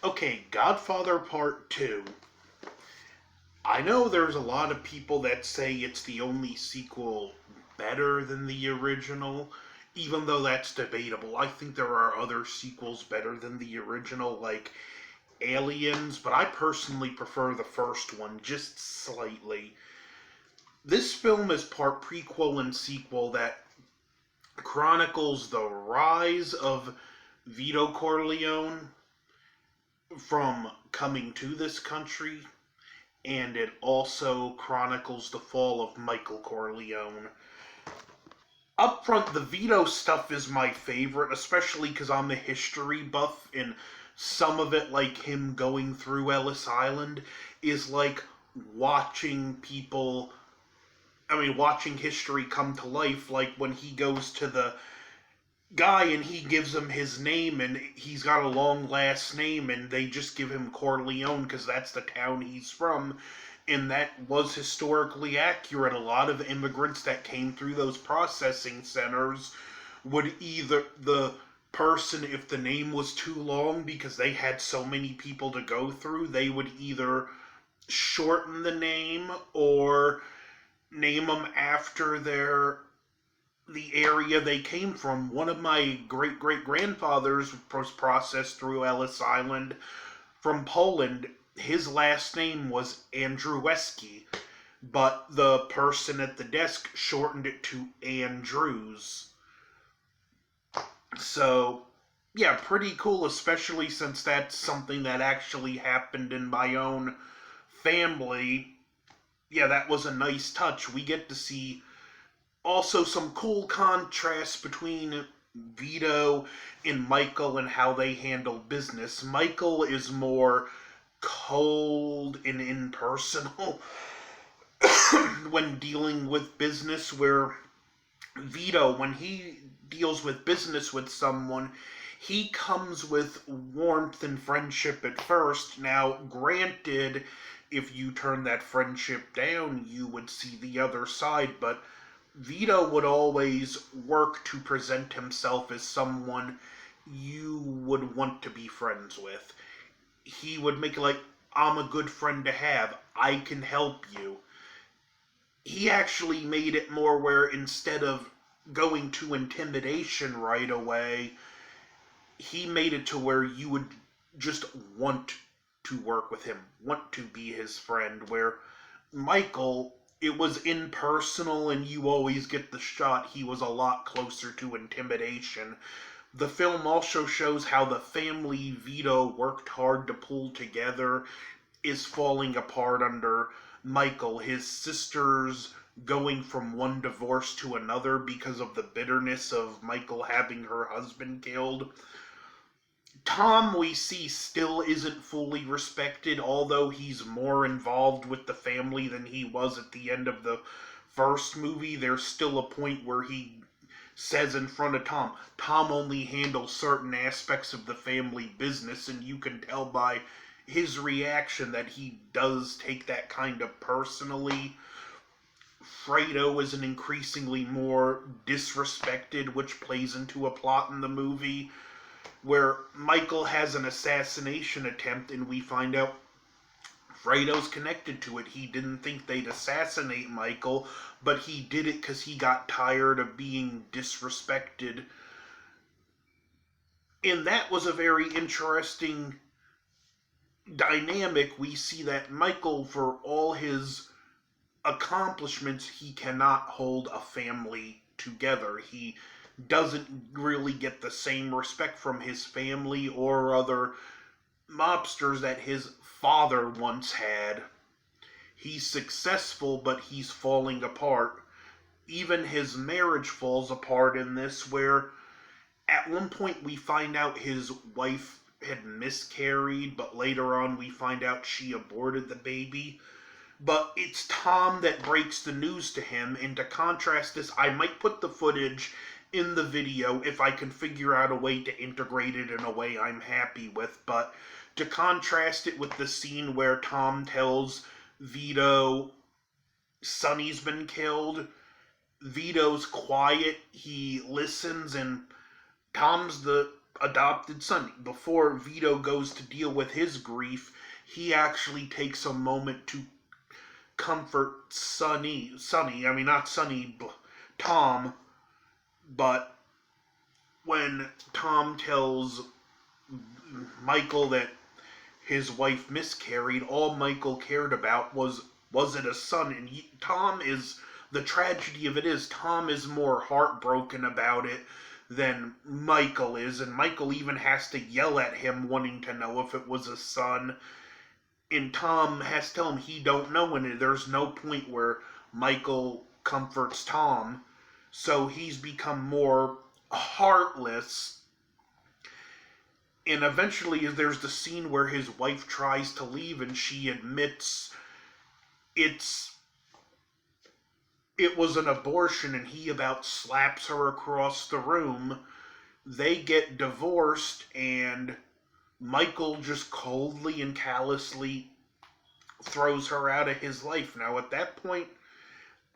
Okay, Godfather Part 2. I know there's a lot of people that say it's the only sequel better than the original, even though that's debatable. I think there are other sequels better than the original, like Aliens, but I personally prefer the first one just slightly. This film is part prequel and sequel that chronicles the rise of Vito Corleone from coming to this country, and it also chronicles the fall of Michael Corleone. Up front, the Vito stuff is my favorite, especially because I'm a history buff, and some of it, like him going through Ellis Island, is like watching people. Watching history come to life, like when he goes to the guy and he gives him his name and he's got a long last name and they just give him Corleone because that's the town he's from, and that was historically accurate. A lot of immigrants that came through those processing centers would either the person, if the name was too long because they had so many people to go through, they would either shorten the name or name them after the area they came from. One of my great great grandfathers was processed through Ellis Island from Poland. His last name was Andrzejewski, but the person at the desk shortened it to Andrews. So, yeah, pretty cool, especially since that's something that actually happened in my own family. Yeah, that was a nice touch. We get to see also some cool contrast between Vito and Michael and how they handle business. Michael is more cold and impersonal when dealing with business, where Vito, when he deals with business with someone, he comes with warmth and friendship at first. Now, granted, if you turn that friendship down, you would see the other side, but Vito would always work to present himself as someone you would want to be friends with. He would make it like, I'm a good friend to have, I can help you. He actually made it more where instead of going to intimidation right away, he made it to where you would just want to work with him, want to be his friend. Where Michael, it was impersonal and you always get the shot he was a lot closer to intimidation. The film also shows how the family Vito worked hard to pull together is falling apart under Michael. His sisters going from one divorce to another because of the bitterness of Michael having her husband killed. Tom, we see, still isn't fully respected, although he's more involved with the family than he was at the end of the first movie. There's still a point where he says in front of Tom only handles certain aspects of the family business, and you can tell by his reaction that he does take that kind of personally. Fredo is an increasingly more disrespected, which plays into a plot in the movie where Michael has an assassination attempt, and we find out Fredo's connected to it. He didn't think they'd assassinate Michael, but he did it because he got tired of being disrespected. And that was a very interesting dynamic. We see that Michael, for all his accomplishments, he cannot hold a family together. He doesn't really get the same respect from his family or other mobsters that his father once had. He's successful, but he's falling apart. Even his marriage falls apart in this, where at one point we find out his wife had miscarried, but later on we find out she aborted the baby. But it's Tom that breaks the news to him, and to contrast this, I might put the footage in the video if I can figure out a way to integrate it in a way I'm happy with, but to contrast it with the scene where Tom tells Vito Sonny's been killed, Vito's quiet, he listens, and Tom's the adopted son. Before Vito goes to deal with his grief, he actually takes a moment to comfort I mean, not Sonny, Tom. But when Tom tells Michael that his wife miscarried, all Michael cared about was it a son? And Tom is, the tragedy of it is, Tom is more heartbroken about it than Michael is, and Michael even has to yell at him wanting to know if it was a son. And Tom has to tell him he don't know, and there's no point where Michael comforts Tom. So he's become more heartless. And eventually there's the scene where his wife tries to leave and she admits it was an abortion, and he about slaps her across the room. They get divorced, and Michael just coldly and callously throws her out of his life. Now, at that point,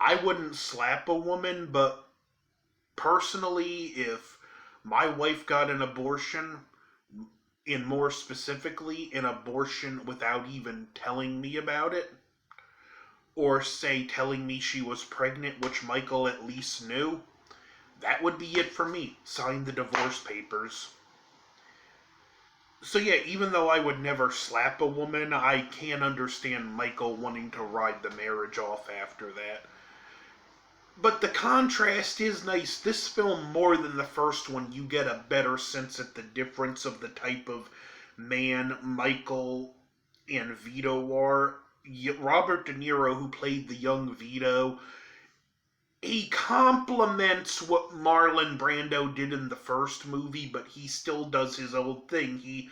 I wouldn't slap a woman, but personally, if my wife got an abortion, and more specifically, an abortion without even telling me about it, or say telling me she was pregnant, which Michael at least knew, that would be it for me. Sign the divorce papers. So yeah, even though I would never slap a woman, I can understand Michael wanting to ride the marriage off after that. But the contrast is nice. This film, more than the first one, you get a better sense at the difference of the type of man Michael and Vito are. Robert De Niro, who played the young Vito, he complements what Marlon Brando did in the first movie, but he still does his own thing. He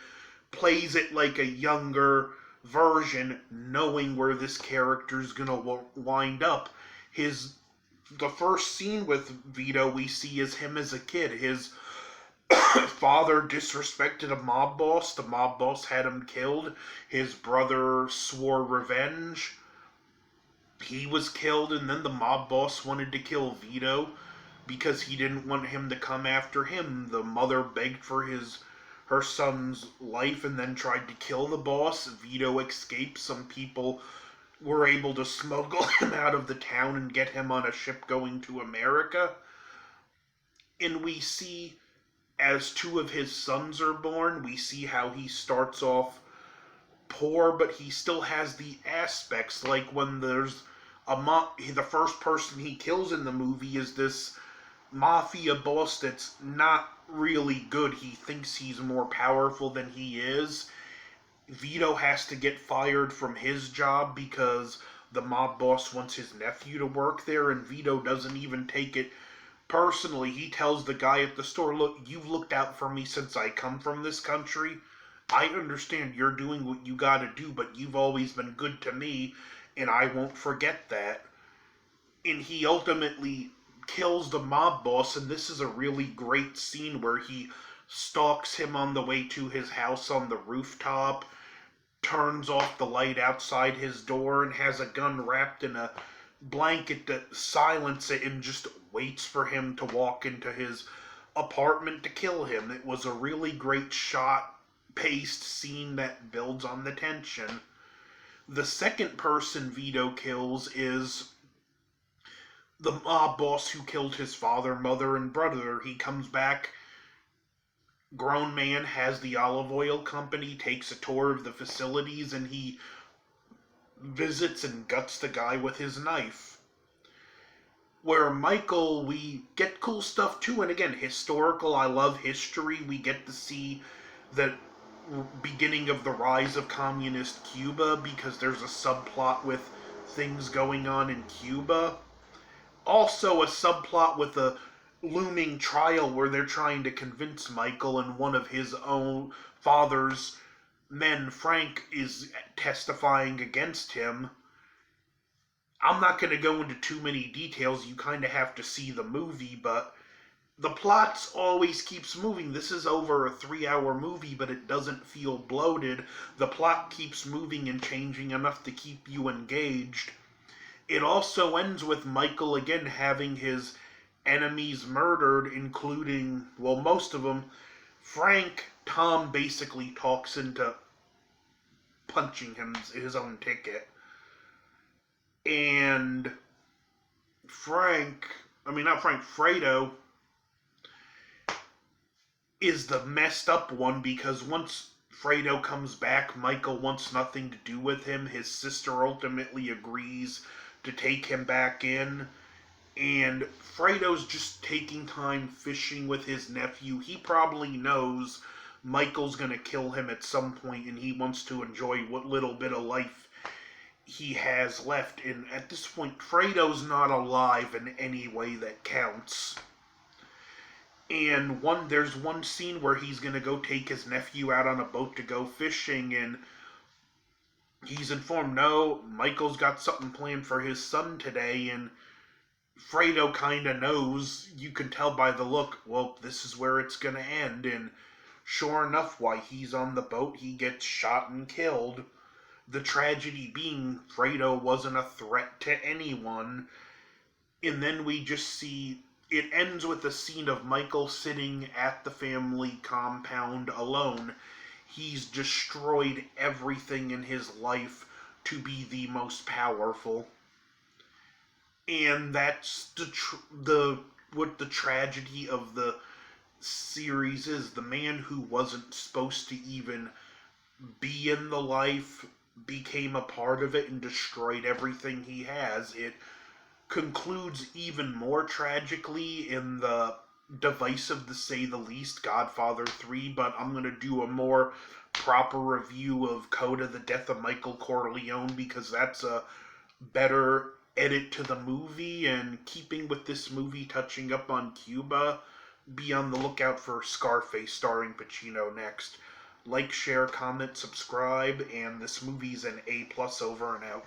plays it like a younger version, knowing where this character's gonna wind up. The first scene with Vito we see is him as a kid. His father disrespected a mob boss. The mob boss had him killed. His brother swore revenge. He was killed, and then the mob boss wanted to kill Vito because he didn't want him to come after him. The mother begged for her son's life and then tried to kill the boss. Vito escaped. Some people were able to smuggle him out of the town and get him on a ship going to America. And we see, as two of his sons are born, we see how he starts off poor, but he still has the aspects, like when there's the first person he kills in the movie is this Mafia boss that's not really good. He thinks he's more powerful than he is. Vito has to get fired from his job because the mob boss wants his nephew to work there, and Vito doesn't even take it personally. He tells the guy at the store, look, you've looked out for me since I come from this country. I understand you're doing what you gotta do, but you've always been good to me, and I won't forget that. And he ultimately kills the mob boss, and this is a really great scene where he stalks him on the way to his house on the rooftop, turns off the light outside his door, and has a gun wrapped in a blanket to silence it, and just waits for him to walk into his apartment to kill him. It was a really great shot-paced scene that builds on the tension. The second person Vito kills is the mob boss who killed his father, mother, and brother. He comes back, grown man, has the olive oil company, takes a tour of the facilities, and he visits and guts the guy with his knife. Where Michael, we get cool stuff too, and again, historical, I love history. We get to see the beginning of the rise of communist Cuba, because there's a subplot with things going on in Cuba. Also a subplot with a looming trial where they're trying to convince Michael, and one of his own father's men, Frank, is testifying against him. I'm not going to go into too many details. You kind of have to see the movie, but the plot always keeps moving. This is over a 3-hour movie, but it doesn't feel bloated. The plot keeps moving and changing enough to keep you engaged. It also ends with Michael again having his enemies murdered, including, well, most of them. Tom basically talks into punching him his own ticket. And Fredo is the messed up one because once Fredo comes back, Michael wants nothing to do with him. His sister ultimately agrees to take him back in. And Fredo's just taking time fishing with his nephew. He probably knows Michael's going to kill him at some point, and he wants to enjoy what little bit of life he has left. And at this point, Fredo's not alive in any way that counts. And there's one scene where he's going to go take his nephew out on a boat to go fishing, and he's informed, no, Michael's got something planned for his son today, and Fredo kind of knows. You can tell by the look, well, this is where it's going to end. And sure enough, while he's on the boat, he gets shot and killed. The tragedy being Fredo wasn't a threat to anyone. And then we just see, it ends with a scene of Michael sitting at the family compound alone. He's destroyed everything in his life to be the most powerful. And that's what the tragedy of the series is. The man who wasn't supposed to even be in the life became a part of it and destroyed everything he has. It concludes even more tragically in the divisive, to say the least, Godfather 3, but I'm going to do a more proper review of Coda, the Death of Michael Corleone, because that's a better edit to the movie. And keeping with this movie touching up on Cuba, be on the lookout for Scarface starring Pacino next. Like, share, comment, subscribe, and this movie's an A+ over and out.